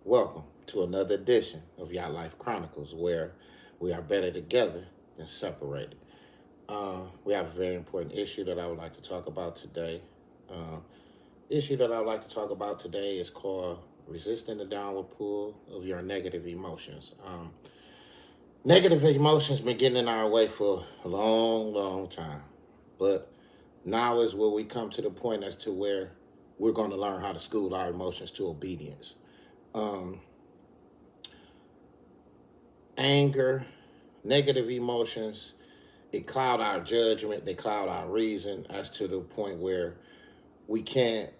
Welcome to another edition of YatlifeChronicles, where we are better together than separated. We have a very important issue that I would like to talk about today. Uh, issue that I would like to talk about today is called resisting the downward pull of your negative emotions. Negative emotions been getting in our way for a long, long time, but now is where we come to the point as to where we're going to learn how to school our emotions to obedience. Um, Anger, negative emotions, it cloud our judgment, they cloud our reason as to the point where we can't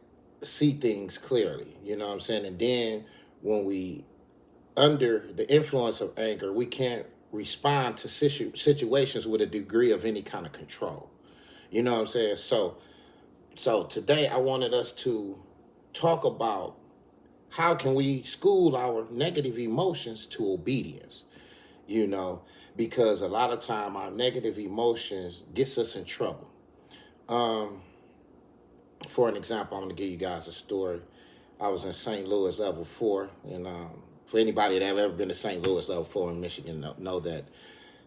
see things clearly. You know what I'm saying? And then when we under the influence of anger, we can't respond to situations with a degree of any kind of control. You know what I'm saying? So today I wanted us to talk about how can we school our negative emotions to obedience, you know, because a lot of time our negative emotions gets us in trouble. Um, for an example, I'm going to give you guys a story. I was in St. Louis level 4, and for anybody that have ever been to St. Louis level 4 in Michigan know that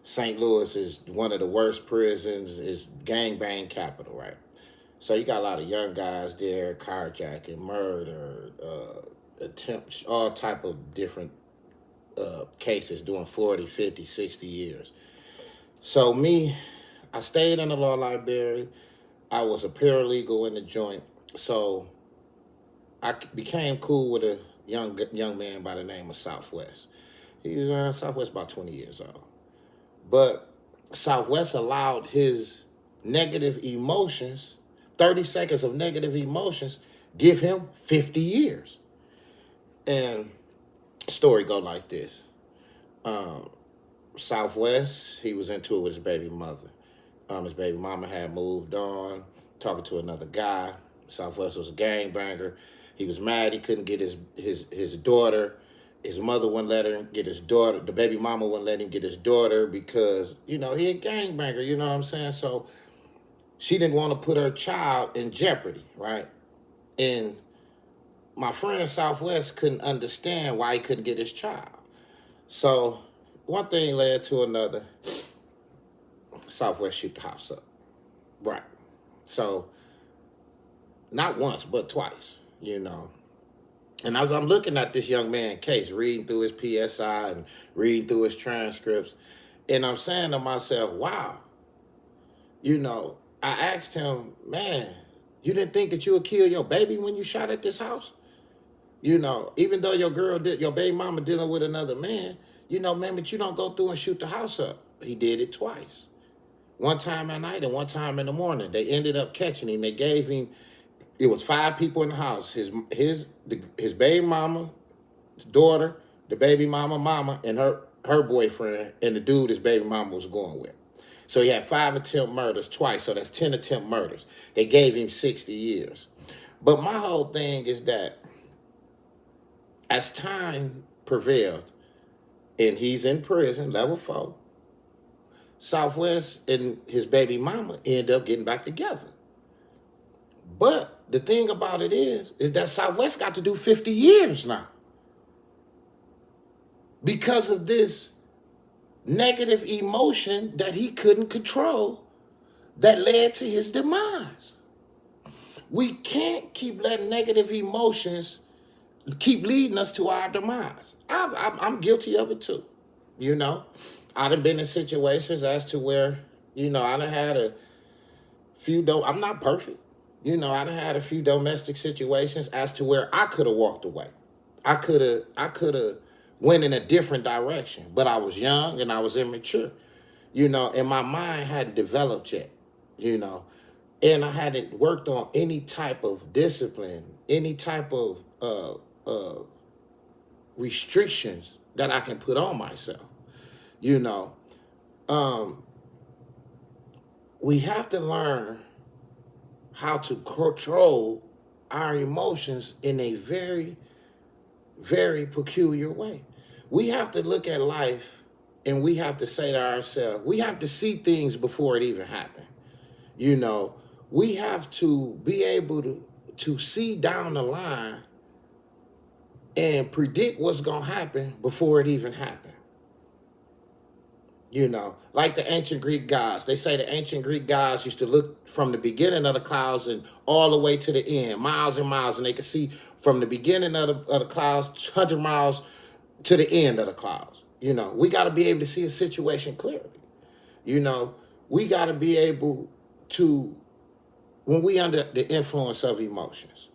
St. Louis is one of the worst prisons, is gangbang capital, right? So you got a lot of young guys there, carjacking, murder, attempts, all type of different cases doing 40, 50, 60 years. So me, I stayed in the law library. I was a paralegal in the joint. So I became cool with a young man by the name of Southwest. He was Southwest about 20 years old. But Southwest allowed his negative emotions, 30 seconds of negative emotions, give him 50 years. And story go like this. Um, Southwest, he was into it with his baby mother. His baby mama had moved on, talking to another guy. Southwest was a gangbanger. He was mad he couldn't get his daughter. His mother wouldn't let him get his daughter. The baby mama wouldn't let him get his daughter because, he a gangbanger, you know what I'm saying? So she didn't want to put her child in jeopardy, right? And my friend Southwest couldn't understand why he couldn't get his child. So one thing led to another. Southwest shoot the house up. Right. So not once, but twice, And as I'm looking at this young man's case, reading through his PSI and reading through his transcripts, and I'm saying to myself, wow, I asked him, man, you didn't think that you would kill your baby when you shot at this house? Even though your baby mama dealing with another man, man, but you don't go through and shoot the house up. He did it twice. One time at night and one time in the morning. They ended up catching him. They gave him, it was 5 people in the house. His baby mama, his daughter, the baby mama, and her boyfriend, and the dude his baby mama was going with. So he had 5 attempt murders twice, so that's 10 attempt murders. They gave him 60 years. But my whole thing is that as time prevailed, and he's in prison, level 4, Southwest and his baby mama end up getting back together. But the thing about it is that Southwest got to do 50 years now because of this negative emotion that he couldn't control that led to his demise. We can't keep letting negative emotions keep leading us to our demise. I'm guilty of it too. I done been in situations as to where, I done had a few, I'm not perfect. I done had a few domestic situations as to where I could have walked away. I could have went in a different direction, but I was young and I was immature, and my mind hadn't developed yet, and I hadn't worked on any type of discipline, any type of restrictions that I can put on myself, Um, we have to learn how to control our emotions in a very, very peculiar way. We have to look at life and we have to say to ourselves, we have to see things before it even happened. We have to be able to see down the line and predict what's going to happen before it even happened. You know, like the ancient Greek gods. They say the ancient Greek gods used to look from the beginning of the clouds and all the way to the end, miles and miles, and they could see from the beginning of the clouds, 100 miles to the end of the clouds. You know, we got to be able to see a situation clearly. You know, we got to be able to, when we under the influence of emotions,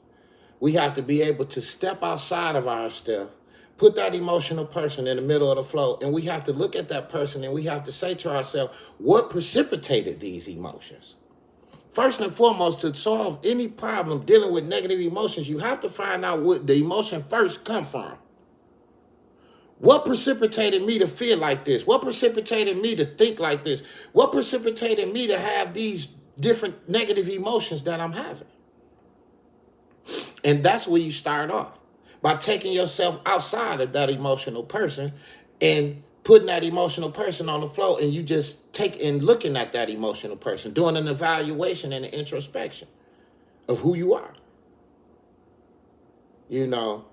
we have to be able to step outside of ourselves, put that emotional person in the middle of the flow, and we have to look at that person and we have to say to ourselves, what precipitated these emotions? First and foremost, to solve any problem dealing with negative emotions, you have to find out what the emotion first come from. What precipitated me to feel like this? What precipitated me to think like this? What precipitated me to have these different negative emotions that I'm having? And that's where you start off, by taking yourself outside of that emotional person and putting that emotional person on the floor, and you just take and looking at that emotional person, doing an evaluation and an introspection of who you are. You know,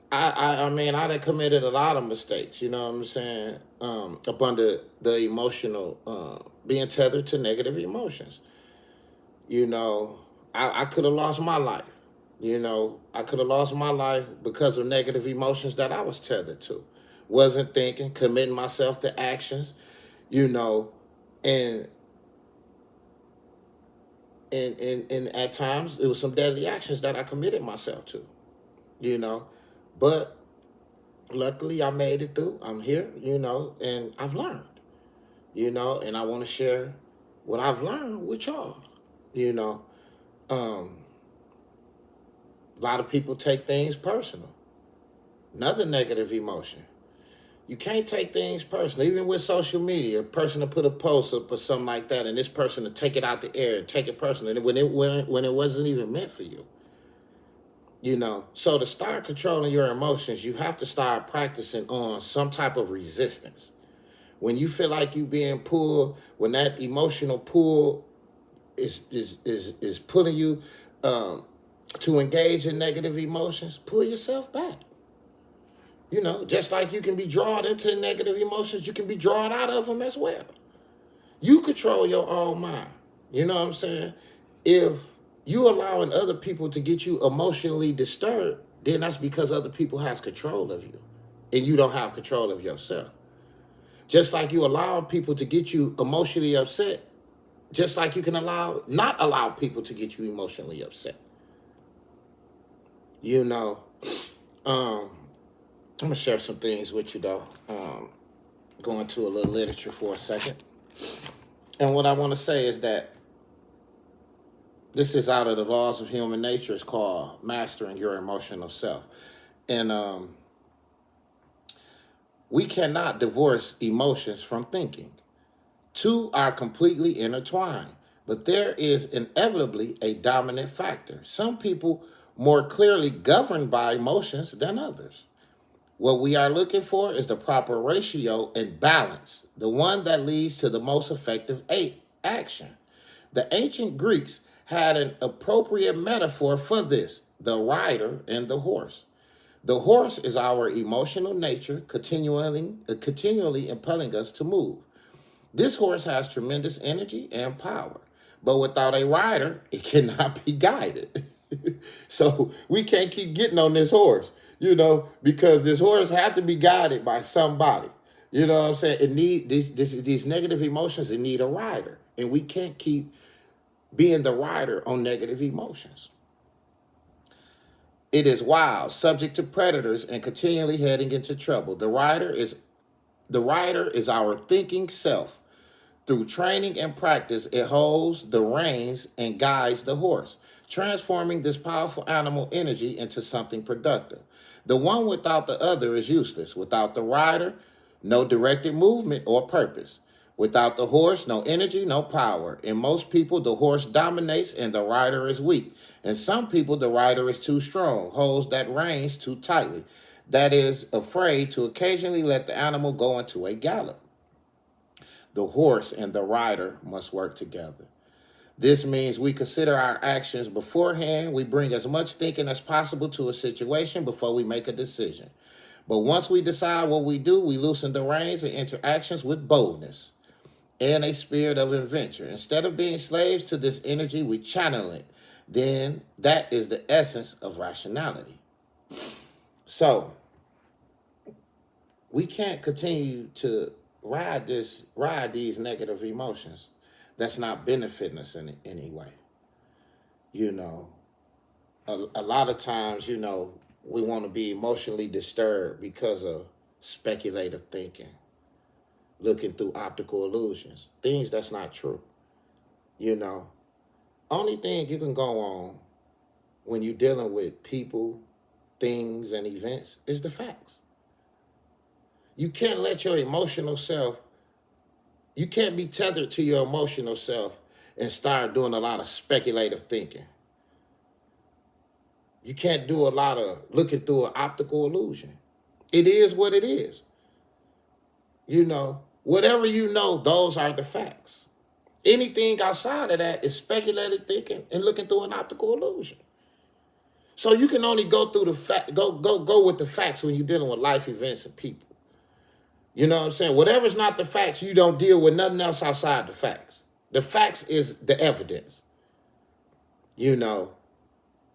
I mean, I done committed a lot of mistakes, you know what I'm saying, up under the emotional, being tethered to negative emotions. You know, I could have lost my life. You know, I could have lost my life because of negative emotions that I was tethered to. Wasn't thinking, committing myself to actions, you know, and at times it was some deadly actions that I committed myself to, you know. But luckily I made it through. I'm here, you know, and I've learned, you know, and I want to share what I've learned with y'all, you know. A lot of people take things personal. Another negative emotion. You can't take things personal. Even with social media, a person to put a post up or something like that, and this person to take it out the air and take it personal, and when it wasn't even meant for you. You know, so to start controlling your emotions, you have to start practicing on some type of resistance. When you feel like you being pulled, when that emotional pull is pulling you to engage in negative emotions, pull yourself back. You know, just like you can be drawn into negative emotions, you can be drawn out of them as well. You control your own mind. You know what I'm saying? If you allowing other people to get you emotionally disturbed, then that's because other people has control of you and you don't have control of yourself. Just like you allow people to get you emotionally upset, just like you can not allow people to get you emotionally upset. You know, I'm going to share some things with you, though. Going to a little literature for a second. And what I want to say is that this is out of the laws of human nature. It's called mastering your emotional self. And we cannot divorce emotions from thinking. Two are completely intertwined, but there is inevitably a dominant factor. Some people more clearly governed by emotions than others. What we are looking for is the proper ratio and balance, the one that leads to the most effective action. The ancient Greeks had an appropriate metaphor for this: the rider and the horse. The horse is our emotional nature continually impelling us to move. This horse has tremendous energy and power, but without a rider, it cannot be guided. So we can't keep getting on this horse, you know, because this horse has to be guided by somebody. You know what I'm saying? It need these negative emotions. It need a rider, and we can't keep being the rider on negative emotions. It is wild, subject to predators, and continually heading into trouble. The rider is our thinking self. Through training and practice, it holds the reins and guides the horse, transforming this powerful animal energy into something productive. The one without the other is useless. Without the rider, no directed movement or purpose. Without the horse, no energy, no power. In most people, the horse dominates and the rider is weak. In some people, the rider is too strong, holds that reins too tightly, that is, afraid to occasionally let the animal go into a gallop. The horse and the rider must work together. This means we consider our actions beforehand. We bring as much thinking as possible to a situation before we make a decision. But once we decide what we do, we loosen the reins and enter actions with boldness and a spirit of adventure. Instead of being slaves to this energy, we channel it. Then that is the essence of rationality. So we can't continue to ride these negative emotions that's not benefiting us in any way. You know, a lot of times, we want to be emotionally disturbed because of speculative thinking, looking through optical illusions, things that's not true. Only thing you can go on when you're dealing with people, things, and events is the facts. You can't let your emotional self, you can't be tethered to your emotional self and start doing a lot of speculative thinking. You can't do a lot of looking through an optical illusion. It is what it is. Whatever those are the facts. Anything outside of that is speculative thinking and looking through an optical illusion. So you can only go through go with the facts when you're dealing with life events and people. You know what I'm saying? Whatever's not the facts, you don't deal with nothing else outside the facts. The facts is the evidence. Your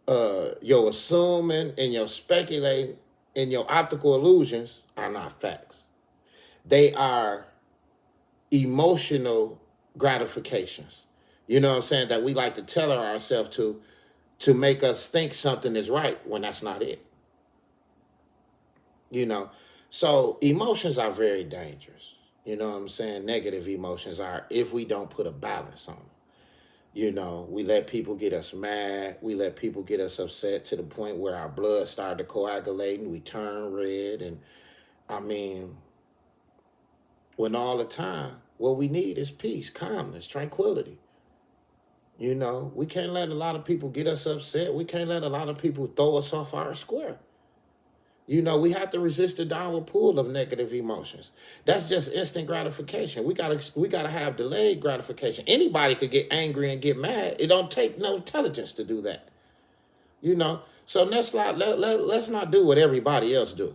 assuming and your speculating and your optical illusions are not facts. They are emotional gratifications. You know what I'm saying? That we like to tell ourselves to make us think something is right when that's not it. So emotions are very dangerous. You know what I'm saying? Negative emotions are, if we don't put a balance on them. We let people get us mad. We let people get us upset to the point where our blood started to coagulate and we turn red. And when all the time, what we need is peace, calmness, tranquility. We can't let a lot of people get us upset. We can't let a lot of people throw us off our square. We have to resist the downward pull of negative emotions. That's just instant gratification. We gotta have delayed gratification. Anybody could get angry and get mad. It don't take no intelligence to do that. So let's not do what everybody else do.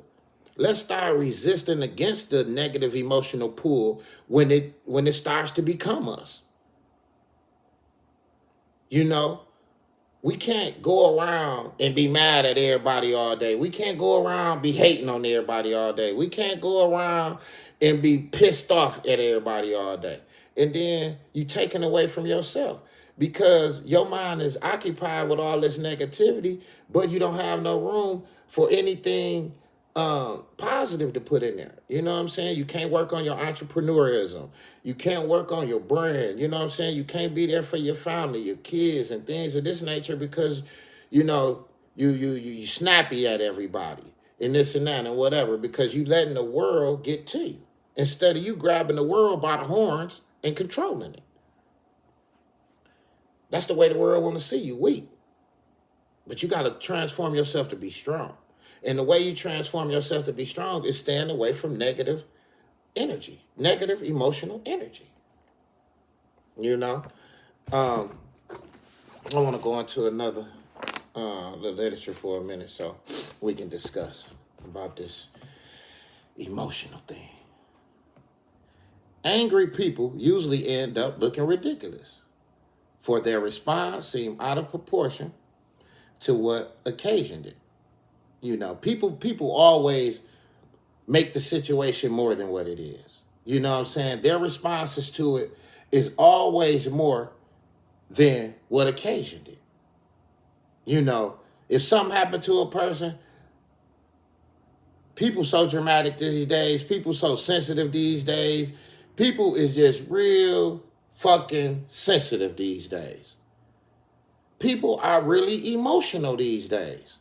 Let's start resisting against the negative emotional pull when it starts to become us. We can't go around and be mad at everybody all day. We can't go around be hating on everybody all day. We can't go around and be pissed off at everybody all day. And then you taken away from yourself because your mind is occupied with all this negativity, but you don't have no room for anything positive to put in there. You know what I'm saying? You can't work on your entrepreneurism. You can't work on your brand. You know what I'm saying? You can't be there for your family, your kids, and things of this nature because, you snappy at everybody and this and that and whatever because you letting the world get to you instead of you grabbing the world by the horns and controlling it. That's the way the world want to see you, weak. But you got to transform yourself to be strong. And the way you transform yourself to be strong is staying away from negative energy, negative emotional energy. I want to go into another the literature for a minute so we can discuss about this emotional thing. Angry people usually end up looking ridiculous, for their response seems out of proportion to what occasioned it. People always make the situation more than what it is. You know what I'm saying? Their responses to it is always more than what occasioned it. If something happened to a person, people so dramatic these days, people so sensitive these days, people is just real fucking sensitive these days. People are really emotional these days.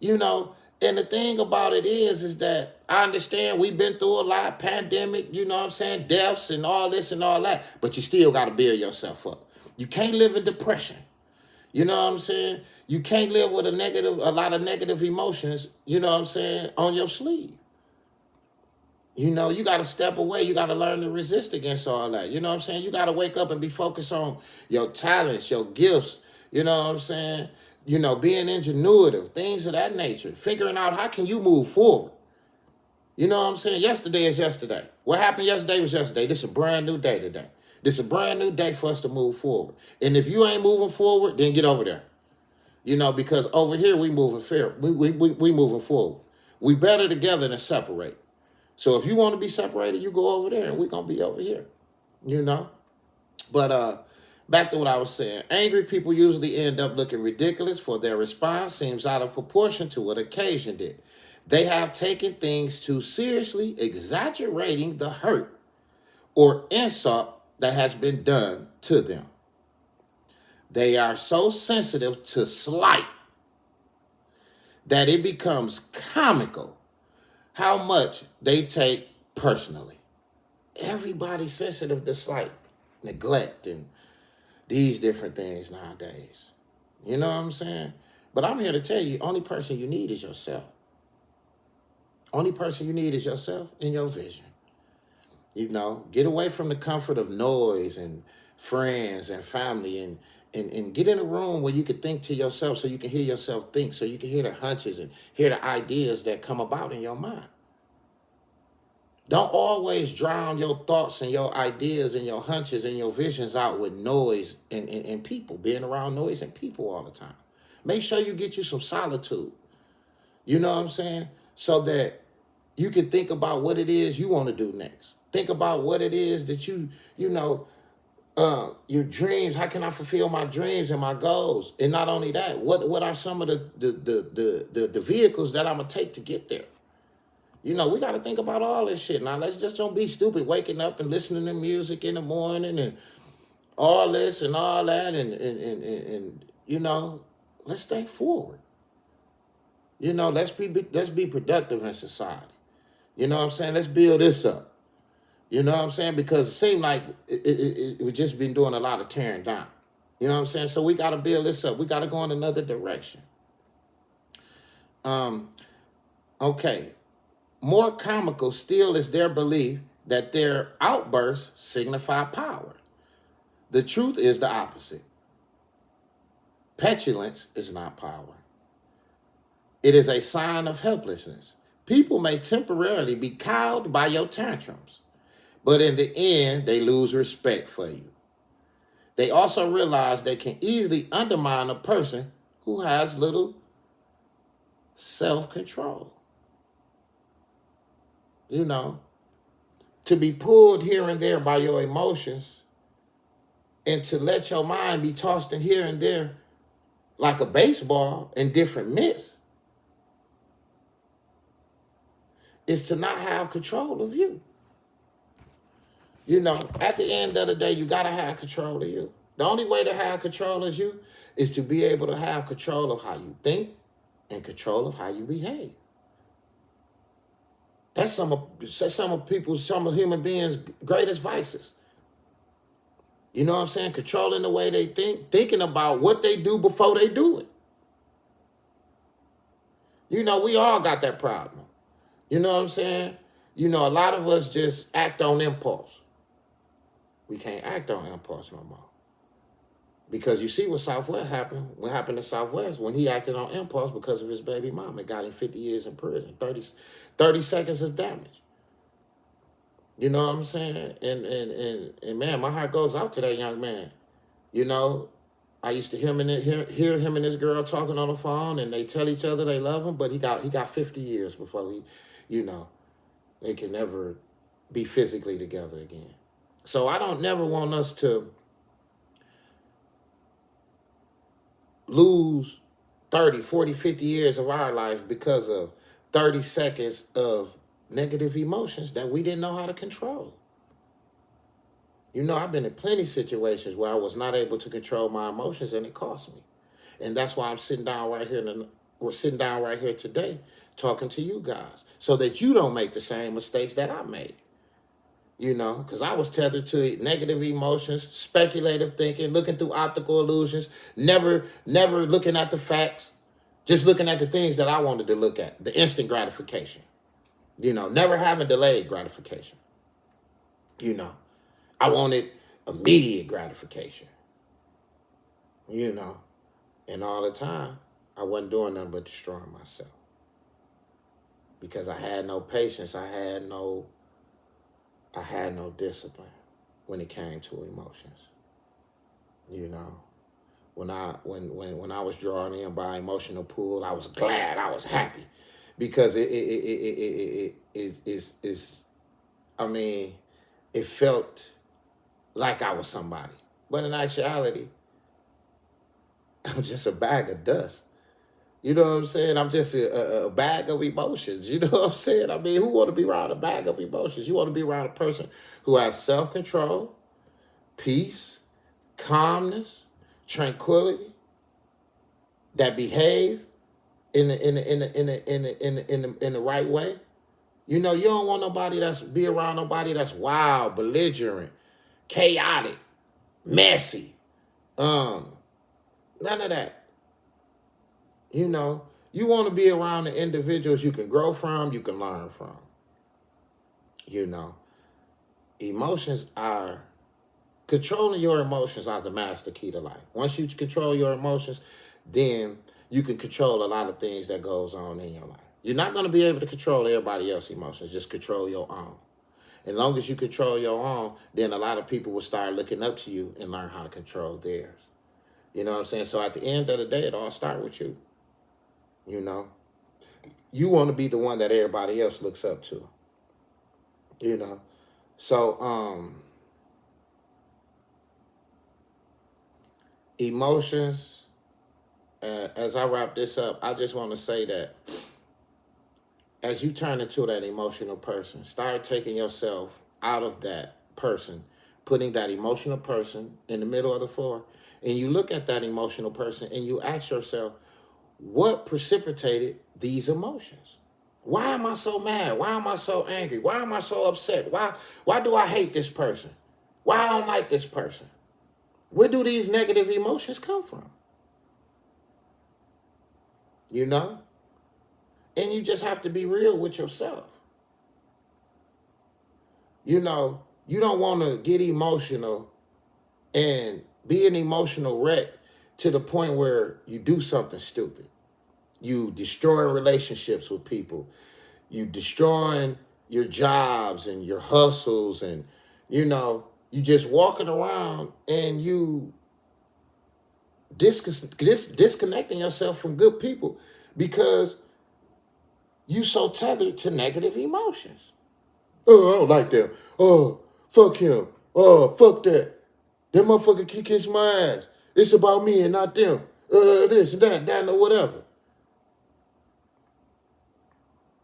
And the thing about it is that I understand we've been through a lot, pandemic, deaths and all this and all that, but you still got to build yourself up. You can't live in depression. You know what I'm saying? You can't live with a lot of negative emotions, on your sleeve. You know, you got to step away. You got to learn to resist against all that. You know what I'm saying? You got to wake up and be focused on your talents, your gifts. You know what I'm saying? You know, being ingenuitive, things of that nature. Figuring out how can you move forward. You know what I'm saying? Yesterday is yesterday. What happened yesterday was yesterday. This is a brand new day today. This is a brand new day for us to move forward. And if you ain't moving forward, then get over there. You know, because over here we moving fair. We moving forward. We better together than separate. So if you want to be separated, you go over there and we're going to be over here, you know. But back to what I was saying. Angry people usually end up looking ridiculous, for their response seems out of proportion to what occasioned it. They have taken things too seriously, exaggerating the hurt or insult that has been done to them. They are so sensitive to slight that it becomes comical how much they take personally. Everybody's sensitive to slight, neglect, and these different things nowadays. You know what I'm saying? But I'm here to tell you, only person you need is yourself. Only person you need is yourself and your vision. You know, get away from the comfort of noise and friends and family and get in a room where you can think to yourself, so you can hear yourself think, so you can hear the hunches and hear the ideas that come about in your mind. Don't always drown your thoughts and your ideas and your hunches and your visions out with noise and people, being around noise and people all the time. Make sure you get you some solitude. You know what I'm saying? So that you can think about what it is you want to do next. Think about what it is that you know, your dreams. How can I fulfill my dreams and my goals? And not only that, what are some of the vehicles that I'm going to take to get there? You know, we got to think about all this shit. Now, let's just don't be stupid waking up and listening to music in the morning and all this and all that. And you know, let's think forward. You know, let's be productive in society. You know what I'm saying? Let's build this up. You know what I'm saying? Because it seemed like we've just been doing a lot of tearing down. You know what I'm saying? So we got to build this up. We got to go in another direction. Okay. More comical still is their belief that their outbursts signify power. The truth is the opposite. Petulance is not power. It is a sign of helplessness. People may temporarily be cowed by your tantrums, but in the end, they lose respect for you. They also realize they can easily undermine a person who has little self-control. You know, to be pulled here and there by your emotions and to let your mind be tossed in here and there like a baseball in different mitts is to not have control of you. You know, at the end of the day, you got to have control of you. The only way to have control of you is to be able to have control of how you think and control of how you behave. That's some of human beings' greatest vices. You know what I'm saying? Controlling the way they think, thinking about what they do before they do it. You know, we all got that problem. You know what I'm saying? You know, a lot of us just act on impulse. We can't act on impulse no more. Because you see what happened to Southwest when he acted on impulse because of his baby mom. It got him 50 years in prison, 30 seconds of damage. You know what I'm saying? And man, my heart goes out to that young man. You know, I used to hear him and this girl talking on the phone, and they tell each other they love him, but he got 50 years before they can never be physically together again. So I don't never want us to lose 30, 40, 50 years of our life because of 30 seconds of negative emotions that we didn't know how to control. You know, I've been in plenty of situations where I was not able to control my emotions, and it cost me. And that's why I'm sitting down right here today talking to you guys, so that you don't make the same mistakes that I made. You know, because I was tethered to negative emotions, speculative thinking, looking through optical illusions, never looking at the facts, just looking at the things that I wanted to look at, the instant gratification. Never having delayed gratification. I wanted immediate gratification. And all the time, I wasn't doing nothing but destroying myself. Because I had no patience. I had no discipline when it came to emotions. When I was drawn in by emotional pull, I was glad, I was happy, because it felt like I was somebody. But in actuality, I'm just a bag of dust. You know what I'm saying? I'm just a bag of emotions. You know what I'm saying? Who want to be around a bag of emotions? You want to be around a person who has self-control, peace, calmness, tranquility, that behave in the right way. You don't want nobody be around nobody that's wild, belligerent, chaotic, messy. None of that. You want to be around the individuals you can grow from, you can learn from. Emotions are, controlling your emotions are the master key to life. Once you control your emotions, then you can control a lot of things that goes on in your life. You're not going to be able to control everybody else's emotions. Just control your own. As long as you control your own, then a lot of people will start looking up to you and learn how to control theirs. You know what I'm saying? So at the end of the day, it all starts with you. You want to be the one that everybody else looks up to. So emotions, as I wrap this up, I just want to say that as you turn into that emotional person, start taking yourself out of that person, putting that emotional person in the middle of the floor, and you look at that emotional person and you ask yourself, what precipitated these emotions? Why am I so mad? Why am I so angry? Why am I so upset? Why do I hate this person? Why I don't like this person? Where do these negative emotions come from? And you just have to be real with yourself. You don't want to get emotional and be an emotional wreck to the point where you do something stupid. You destroy relationships with people. You destroying your jobs and your hustles, and you just walking around and you disconnecting yourself from good people because you so tethered to negative emotions. Oh, I don't like them. Oh, fuck him. Oh, fuck that. That motherfucker can kiss my ass. It's about me and not them. This and that or whatever.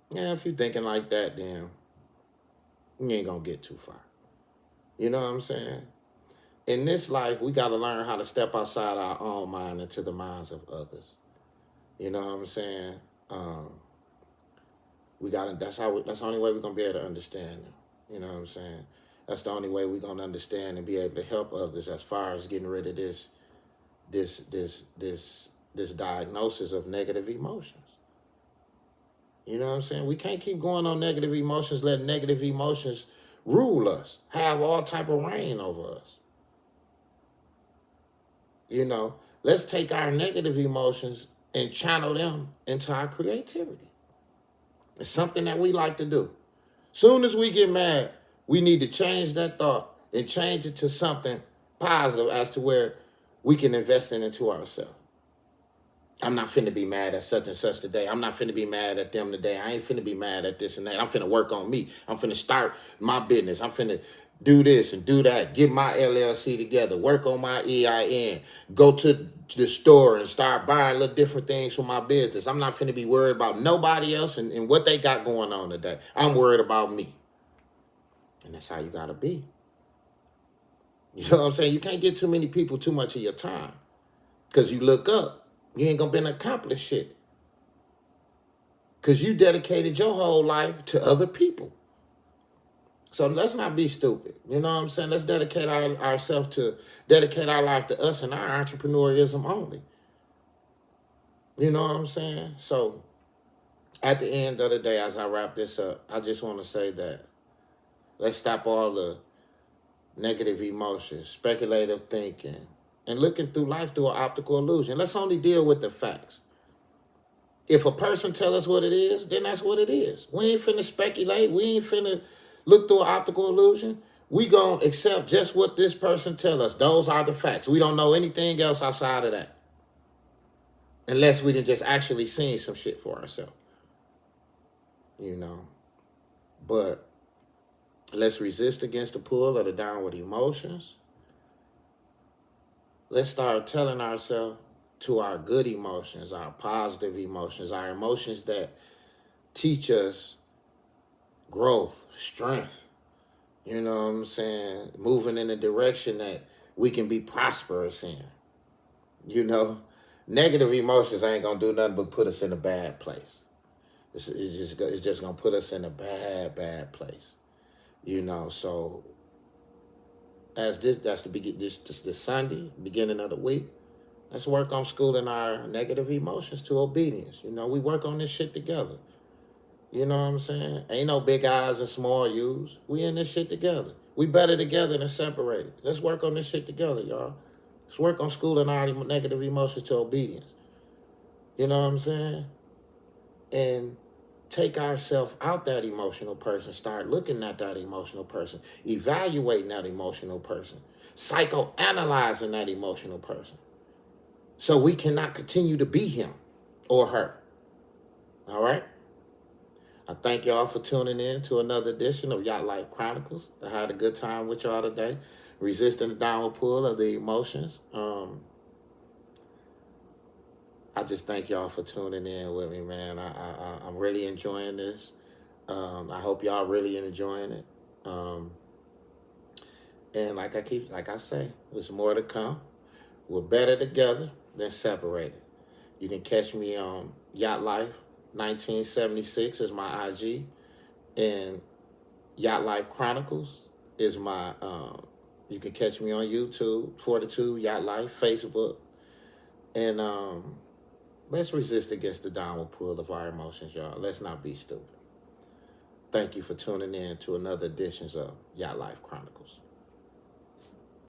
Yeah, if you're thinking like that, then you ain't gonna get too far. You know what I'm saying? In this life, we got to learn how to step outside our own mind into the minds of others. You know what I'm saying? That's the only way we're gonna be able to understand them. You know what I'm saying? That's the only way we're gonna understand and be able to help others as far as getting rid of this diagnosis of negative emotions. You know what I'm saying? We can't keep going on negative emotions, letting negative emotions rule us, have all type of reign over us. Let's take our negative emotions and channel them into our creativity. It's something that we like to do. Soon as we get mad, we need to change that thought and change it to something positive as to where we can invest into ourselves. I'm not finna be mad at such and such today. I'm not finna be mad at them today. I ain't finna be mad at this and that. I'm finna work on me. I'm finna start my business. I'm finna do this and do that. Get my LLC together. Work on my EIN. Go to the store and start buying little different things for my business. I'm not finna be worried about nobody else and what they got going on today. I'm worried about me. And that's how you gotta be. You know what I'm saying? You can't give too many people too much of your time. Because you look up. You ain't gonna be able to accomplish shit. Because you dedicated your whole life to other people. So let's not be stupid. You know what I'm saying? Let's dedicate ourselves to dedicate our life to us and our entrepreneurism only. You know what I'm saying? So At the end of the day, as I wrap this up, I just want to say that let's stop all the negative emotions, speculative thinking, and looking through life through an optical illusion. Let's only deal with the facts. If a person tell us what it is, then that's what it is. We ain't finna speculate. We ain't finna look through an optical illusion. We gonna accept just what this person tell us. Those are the facts. We don't know anything else outside of that. Unless we done just actually seen some shit for ourselves. You know. But let's resist against the pull of the downward emotions. Let's start telling ourselves to our good emotions, our positive emotions, our emotions that teach us growth, strength, you know what I'm saying? Moving in a direction that we can be prosperous in. You know, negative emotions ain't gonna do nothing but put us in a bad place. It's just gonna put us in a bad place. You know, so as that's this Sunday, beginning of the week, let's work on schooling our negative emotions to obedience. You know, we work on this shit together. You know what I'm saying? Ain't no big eyes and small U's. We in this shit together. We better together than separated. Let's work on this shit together, y'all. Let's work on schooling our negative emotions to obedience. You know what I'm saying? And take ourselves out that emotional person. Start looking at that emotional person. Evaluating that emotional person. Psychoanalyzing that emotional person. So we cannot continue to be him or her. All right? I thank y'all for tuning in to another edition of Yacht Life Chronicles. I had a good time with y'all today, resisting the downward pull of the emotions. I just thank y'all for tuning in with me, man. I'm really enjoying this. I hope y'all really enjoying it. And like I say, there's more to come. We're better together than separated. You can catch me on Yacht Life 1976 is my IG, and Yacht Life Chronicles is my. You can catch me on YouTube, 42 Yacht Life, Facebook, and let's resist against the downward pull of our emotions, y'all. Let's not be stupid. Thank you for tuning in to another edition of Yacht Life Chronicles.